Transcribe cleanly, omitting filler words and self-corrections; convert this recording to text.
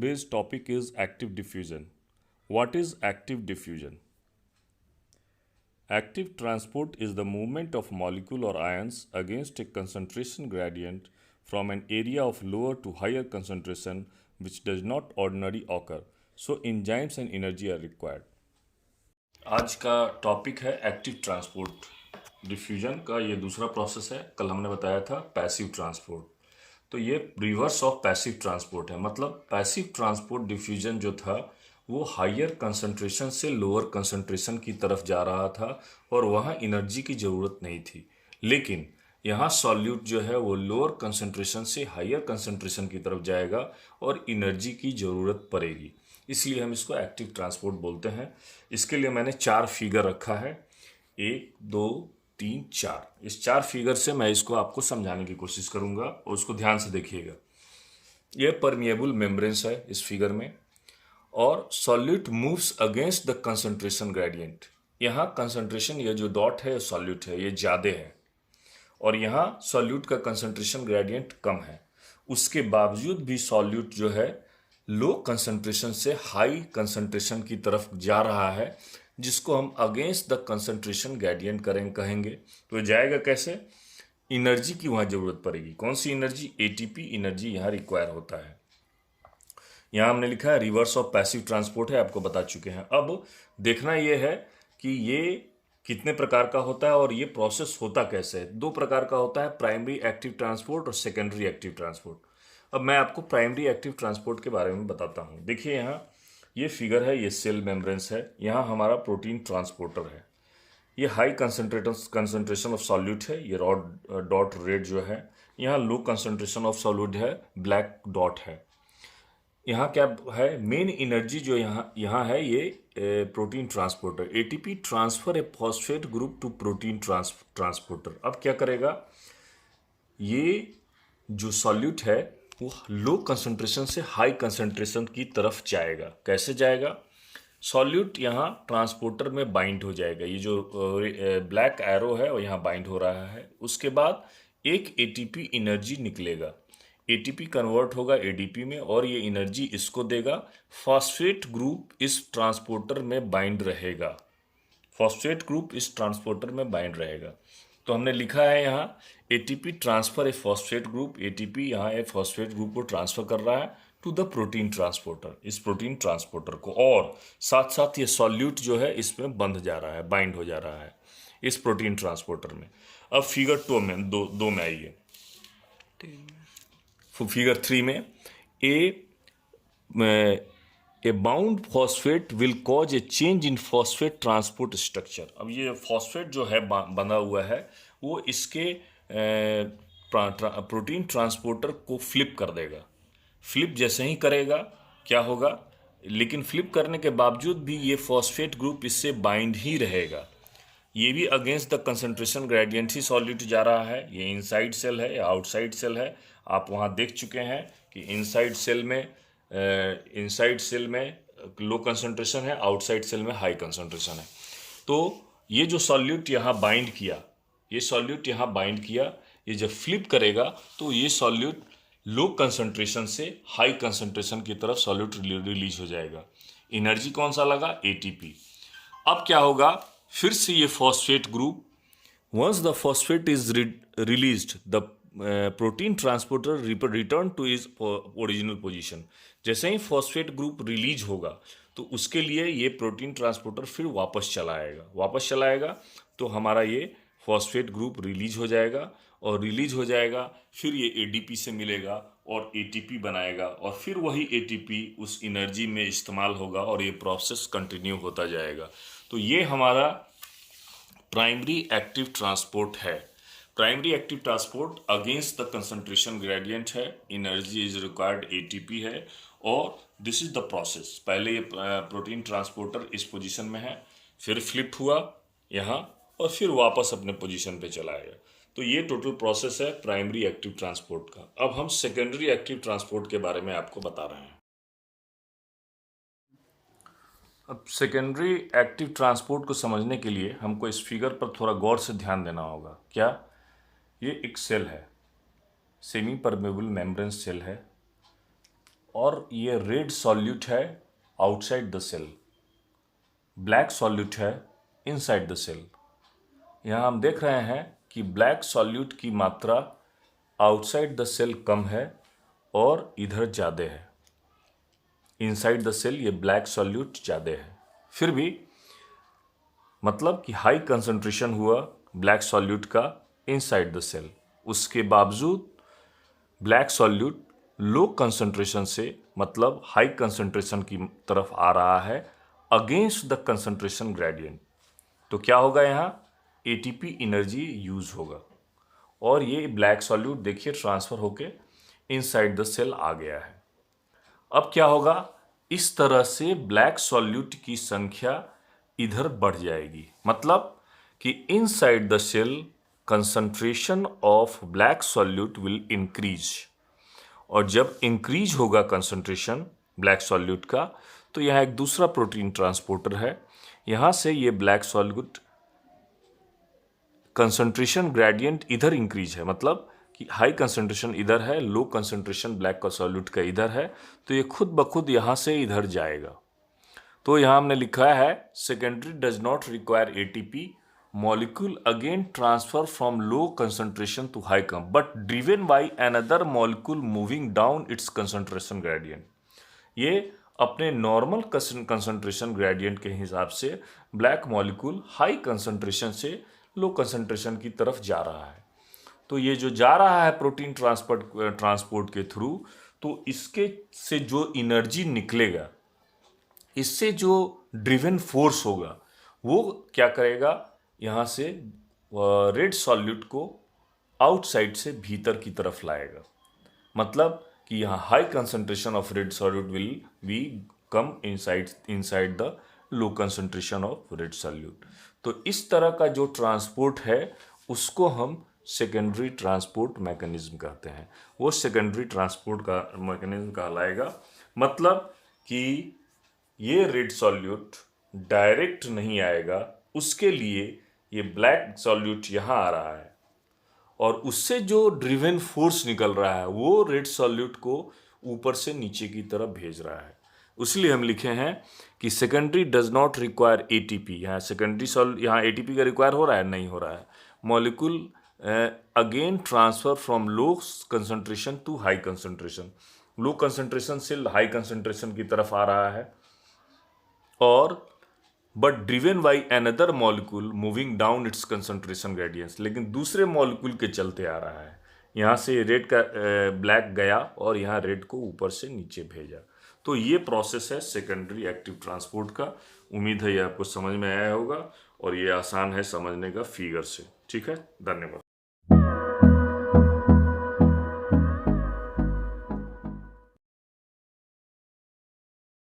Today's topic is active diffusion. What is active diffusion? Active transport is the movement of molecule or ions against a concentration gradient from an area of lower to higher concentration which does not ordinarily occur. So enzymes and energy are required. आज का topic है active transport diffusion का। ये दूसरा process है। कल हमने बताया था पैसिव ट्रांसपोर्ट, तो ये रिवर्स ऑफ पैसिव ट्रांसपोर्ट है। मतलब पैसिव ट्रांसपोर्ट डिफ्यूजन जो था वो हायर कंसंट्रेशन से लोअर कंसंट्रेशन की तरफ जा रहा था और वहाँ एनर्जी की ज़रूरत नहीं थी। लेकिन यहाँ सॉल्यूट जो है वो लोअर कंसंट्रेशन से हायर कंसंट्रेशन की तरफ जाएगा और एनर्जी की ज़रूरत पड़ेगी, इसलिए हम इसको एक्टिव ट्रांसपोर्ट बोलते हैं। इसके लिए मैंने 4 फिगर रखा है, 1 2 3 4। इस 4 फिगर से मैं इसको आपको समझाने की कोशिश करूंगा और उसको ध्यान से देखिएगा। ये परमिएबल मेम्ब्रेन्स है इस फिगर में, और solute moves against the concentration gradient. यहाँ कंसंट्रेशन, ये जो डॉट है सॉल्यूट है, ये ज़्यादा है, और यहाँ सॉल्यूट का कंसंट्रेशन ग्रेडियंट कम है। उसके बावजूद भी सॉल्यूट जो है लो कंसंट्रेशन से हाई कंसंट्रेशन की तरफ जा रहा है, जिसको हम अगेंस्ट द कंसंट्रेशन ग्रेडियंट कहेंगे। तो जाएगा कैसे? एनर्जी की वहाँ ज़रूरत पड़ेगी। कौन सी एनर्जी? एटीपी एनर्जी यहाँ रिक्वायर होता है। यहाँ हमने लिखा है रिवर्स ऑफ पैसिव ट्रांसपोर्ट है, आपको बता चुके हैं। अब देखना ये है कि ये कितने प्रकार का होता है और ये प्रोसेस होता कैसे है। 2 प्रकार का होता है, प्राइमरी एक्टिव ट्रांसपोर्ट और सेकेंडरी एक्टिव ट्रांसपोर्ट। अब मैं आपको प्राइमरी एक्टिव ट्रांसपोर्ट के बारे में बताता हूँ। देखिए यहाँ ये फिगर है, ये सेल मेम्ब्रेन्स है। यहाँ हमारा प्रोटीन ट्रांसपोर्टर है। ये हाई कंसंट्रेशन ऑफ सॉल्यूट है, ये डॉट रेड जो है। यहाँ लो कंसंट्रेशन ऑफ सॉल्यूट है, ब्लैक डॉट है। यहाँ क्या है? मेन एनर्जी जो यहाँ है ये protein transporter. ATP transfer a phosphate group to protein transporter. अब क्या करेगा? ये जो सॉल्यूट है वो लो कंसंट्रेशन से हाई कंसंट्रेशन की तरफ जाएगा। कैसे जाएगा? सॉल्यूट यहाँ ट्रांसपोर्टर में बाइंड हो जाएगा। ये जो ब्लैक एरो है वो यहाँ बाइंड हो रहा है। उसके बाद एक एटीपी एनर्जी निकलेगा। एटीपी कन्वर्ट होगा एडीपी में और ये एनर्जी इसको देगा। फॉस्फेट ग्रुप इस ट्रांसपोर्टर में बाइंड रहेगा। फॉस्फेट ग्रुप इस ट्रांसपोर्टर में बाइंड रहेगा। तो हमने लिखा है यहाँ ATP transfer a phosphate group. ATP यहाँ ए फॉस्फेट ग्रुप को ट्रांसफर कर रहा है टू द प्रोटीन ट्रांसपोर्टर, इस प्रोटीन ट्रांसपोर्टर को। और साथ साथ ये सॉल्यूट जो है इसमें बंध जा रहा है, बाइंड हो जा रहा है इस प्रोटीन ट्रांसपोर्टर में। अब फिगर 2 में दो में आइए। फिगर 3 में a bound phosphate will cause a change in phosphate transport structure. अब ये फॉस्फेट जो है बना हुआ है वो इसके प्रोटीन ट्रांसपोर्टर को फ्लिप कर देगा। फ्लिप जैसे ही करेगा क्या होगा? लेकिन फ्लिप करने के बावजूद भी ये फॉस्फेट ग्रुप इससे बाइंड ही रहेगा। ये भी against the concentration gradient he solute जा रहा है। ये इनसाइड सेल है या आउटसाइड सेल है, आप वहाँ देख चुके हैं कि इनसाइड सेल में लो कंसंट्रेशन है, आउटसाइड सेल में हाई कंसंट्रेशन है। तो ये जो सॉल्यूट यहाँ बाइंड किया, ये जब फ्लिप करेगा तो ये सॉल्यूट लो कंसंट्रेशन से हाई कंसंट्रेशन की तरफ सॉल्यूट रिलीज हो जाएगा। एनर्जी कौन सा लगा? एटीपी। अब क्या होगा? फिर से ये phosphate group, once the phosphate is released the protein transporter return to is original position. जैसे ही फॉस्फेट ग्रुप रिलीज होगा तो उसके लिए ये प्रोटीन ट्रांसपोर्टर फिर वापस चला आएगा तो हमारा ये फॉस्फेट ग्रुप रिलीज हो जाएगा, और रिलीज हो जाएगा फिर ये एडीपी से मिलेगा और एटीपी बनाएगा, और फिर वही एटीपी उस एनर्जी में इस्तेमाल होगा और ये प्रोसेस कंटिन्यू होता जाएगा। तो ये हमारा प्राइमरी एक्टिव ट्रांसपोर्ट है। Primary active transport against the concentration gradient है, एनर्जी इज रिक्वायर्ड, एटीपी है, और दिस इज द प्रोसेस। पहले ये प्रोटीन ट्रांसपोर्टर इस पोजीशन में है, फिर फ्लिप हुआ यहाँ और फिर वापस अपने पोजीशन पे चला आया। तो ये टोटल प्रोसेस है प्राइमरी एक्टिव ट्रांसपोर्ट का। अब हम सेकेंडरी एक्टिव ट्रांसपोर्ट के बारे में आपको बता रहे हैं। अब सेकेंडरी एक्टिव ट्रांसपोर्ट को समझने के लिए हमको इस फिगर पर थोड़ा गौर से ध्यान देना होगा। क्या? ये एक सेल है, सेमी परमेबल मेम्ब्रेन सेल है, और ये रेड सॉल्यूट है outside the cell, black solute है इनसाइड द सेल। यहाँ हम देख रहे हैं कि ब्लैक सॉल्यूट की मात्रा आउटसाइड द सेल कम है और इधर ज़्यादा है, इनसाइड द सेल ये ब्लैक सॉल्यूट ज़्यादा है। फिर भी मतलब कि हाई कंसंट्रेशन हुआ ब्लैक सॉल्यूट का इनसाइड द सेल, उसके बावजूद ब्लैक सॉल्यूट लो कंसंट्रेशन से मतलब हाई कंसंट्रेशन की तरफ आ रहा है अगेंस्ट द कंसंट्रेशन ग्रेडियंट। तो क्या होगा, यहाँ एटीपी एनर्जी यूज होगा और ये ब्लैक सॉल्यूट देखिए ट्रांसफर होके इनसाइड द सेल आ गया है। अब क्या होगा, इस तरह से ब्लैक सॉल्यूट की संख्या इधर बढ़ जाएगी, मतलब कि inside the cell concentration of black solute will increase. और जब इंक्रीज होगा कंसंट्रेशन ब्लैक सॉल्यूट का, तो यहाँ एक दूसरा प्रोटीन ट्रांसपोर्टर है, यहाँ से ये ब्लैक सॉल्यूट कंसंट्रेशन ग्रेडियंट इधर इंक्रीज है, मतलब कि हाई कंसंट्रेशन इधर है, लो कंसंट्रेशन ब्लैक का सॉल्यूट का इधर है, तो ये खुद ब खुद यहाँ से इधर जाएगा। तो यहाँ हमने लिखा है secondary does not require ATP molecule again transfer from low concentration to high but driven by another molecule moving down its concentration gradient। ये अपने नॉर्मल कंसंट्रेशन ग्रेडियंट के हिसाब से ब्लैक मॉलिक्यूल हाई कंसंट्रेशन से लो कंसंट्रेशन की तरफ जा रहा है। तो ये जो जा रहा है प्रोटीन ट्रांसपोर्ट के थ्रू, तो इसके से जो एनर्जी निकलेगा, इससे जो ड्रिवन फोर्स होगा, वो क्या करेगा, यहाँ से रेड सॉल्यूट को आउटसाइड से भीतर की तरफ लाएगा। मतलब कि यहाँ high concentration of red solute will be come inside the low concentration of red solute. तो इस तरह का जो ट्रांसपोर्ट है उसको हम सेकेंडरी ट्रांसपोर्ट मैकेनिज्म कहते हैं। वो सेकेंडरी ट्रांसपोर्ट का मैकेनिज्म कहलाएगा। मतलब कि ये रेड सॉल्यूट डायरेक्ट नहीं आएगा, उसके लिए ये ब्लैक सॉल्यूट यहाँ आ रहा है और उससे जो ड्रिवन फोर्स निकल रहा है वो रेड सॉल्यूट को ऊपर से नीचे की तरफ भेज रहा है। इसलिए हम लिखे हैं कि secondary does not require ATP. यहाँ सेकेंडरी यहाँ एटीपी का रिक्वायर हो रहा है, नहीं हो रहा है। Molecule again transfer from low concentration to high concentration, low concentration से हाई कंसंट्रेशन की तरफ आ रहा है और but driven by another molecule moving down its concentration gradients, लेकिन दूसरे मॉलिक्यूल के चलते आ रहा है। यहाँ से रेड का ब्लैक गया और यहाँ रेड को ऊपर से नीचे भेजा। तो ये प्रोसेस है सेकेंडरी एक्टिव ट्रांसपोर्ट का। उम्मीद है ये आपको समझ में आया होगा और ये आसान है समझने का फिगर से। ठीक है, धन्यवाद।